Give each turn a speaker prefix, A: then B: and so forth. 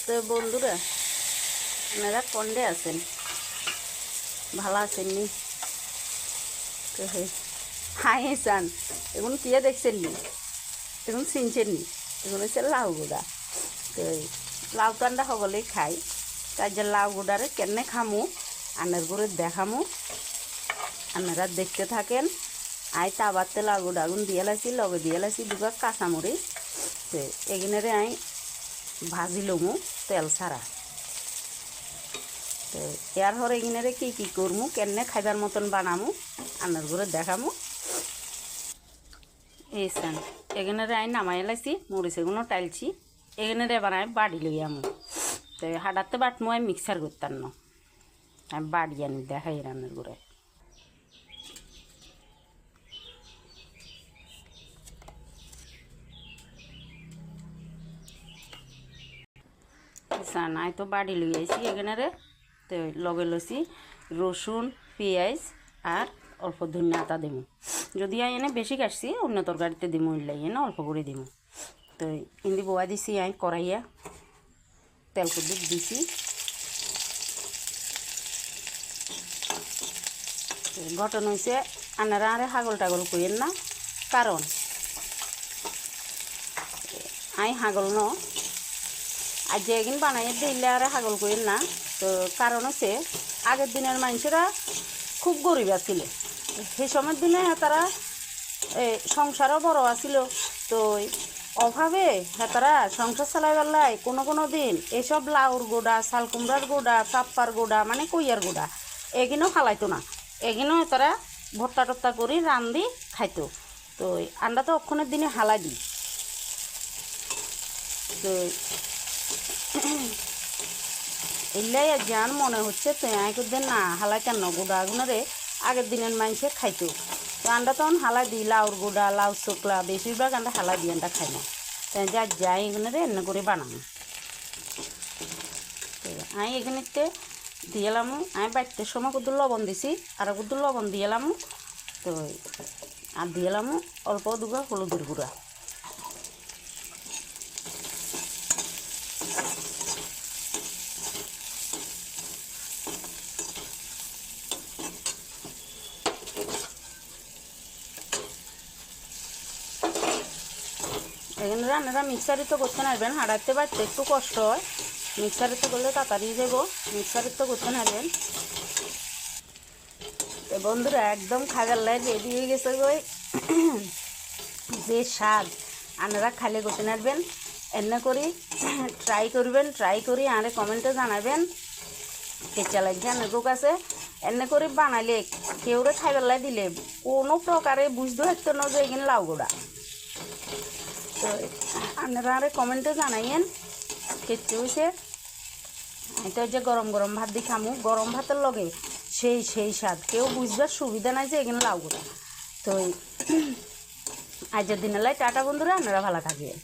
A: তো বন্ধুরা আপনারা কন্ডে আছেন, ভালো আছেন নি? তো হাই চান এখন কিয়ে দেখছেন নি, এখন চিনছেন নি? এখন হচ্ছে লাউ গুঁড়া। তো লাউ তো আমরা সকলেই খাই, তাই যে লাউ গুঁড়ারে কেনে খামু আনার করে দেখামু, আপনারা দেখতে থাকেন। আই তাবাতে লাউ গুঁড়া আগুন দিয়ে লাইছি, লগে দিয়ে লাইছি দুগা কাঁচামরিচ। তো এগিনারে আই ভাজি লমু তেল ছাড়া। তো এর হরে এগিনারে কী করমু, কেনে খাইবার মতন বানামু আনার করে দেখামু। এই চান এগিনারে আই নামাই লাইছি, মরিচ এগুলো টাইলছি, এগিনারে এবার আমি বাড়ি লই আমু। তো হাডাতে বাটমু আমি মিক্সার করতাম না, আমি বাড়ি আনি দেখাই রান্নার করে। নাই তো বাড়ি লই আইছি এখানে। তো লগে লইছি রসুন, পেঁয়াজ আর অল্প ধনিয়া আটা দিমু। যদি এনে বেশি কাটছি অন্য তরকারিতে দিমু, ইলাই এনে অল্প করে দিমু। তো ইন্দি বোয়া দিছি আই কড়াইয়া, তেল কুদুক দিছি। ঘটনা হয়েছে আনারা আরে হাগল টাগল কইেন না, কারণ আই হাগল ন আর যে একদিন বানাই দিলে আর হাগল করেন না। তো কারণ হচ্ছে আগের দিনের মানুষেরা খুব গরিব আছিল, সেই সময়ের দিনে তারা সংসারও বড় আছিল। তো অভাবে তারা সংসার চালাইবার লাই কোনো দিন এসব লাউর গোড়া, শাল কুমড়ার গোড়া, চাপ্পার গোড়া মানে কইয়ার গোড়া এগিনেও খালাইতো না, এগিনেও তারা ভর্তা টর্তা করে রান্ধি খাইতো। তো আমরা তো অক্ষণের দিনে হালাই দিই। তো এলাই জান মনে হচ্ছে তো আই করতেন না হালাই কেন গোড়া আগুনারে আগের দিনের মানুষে খাইতো। তো আমরা তখন হালাই দিই লাউর গোড়া, লাউ চোকলা, বেশিরভাগ আমরা হালাই দিই, আমরা খাই না। তাই যা যাই এগুলোরে এনে করে বানাবো। তো আমি এখানেতে দিয়ে এলাম, আমি বাড়িতে সময় কুদুর লবণ দিছি, আর কুদুর লবণ দিয়ে এলাম। তো আর দিয়ে এলাম অল্প দুগা হলুদের গুঁড়া। এখানে রান্নাটা মিক্সারে তো করতে নারবেন, হাঁড়াতে বাড়তে একটু কষ্ট হয়, মিক্সারে তো করলে তাড়াতাড়ি যাব, মিক্সারে তো করতে নারবেন। তো বন্ধুরা একদম খাবার লাই রেডি হয়ে গেছে গই, যে স্বাদ আপনারা খালে করতে নারবেন। এনে করি ট্রাই করবেন, ট্রাই করি আরে কমেন্টে জানাবেন কেচা লাগছে আপনার কাছে। এনে করে বানাইলে কেউরে খাইবার লাই দিলে কোনো প্রকারে বুঝতে হতো না যে এখানে লাউ গোড়া। তো আপনারা আরে কমেন্টে জানাইয়েন কেটে হয়েছে। এটা যে গরম গরম ভাত দিয়ে খামু, গরম ভাতের লগে সেই স্বাদ, কেউ বুঝবার সুবিধা নাই যে এখানে লাউ গোড়া। তো আজকের দিনের লাই টাটা বন্ধুরা, আপনারা ভালো থাকবেন।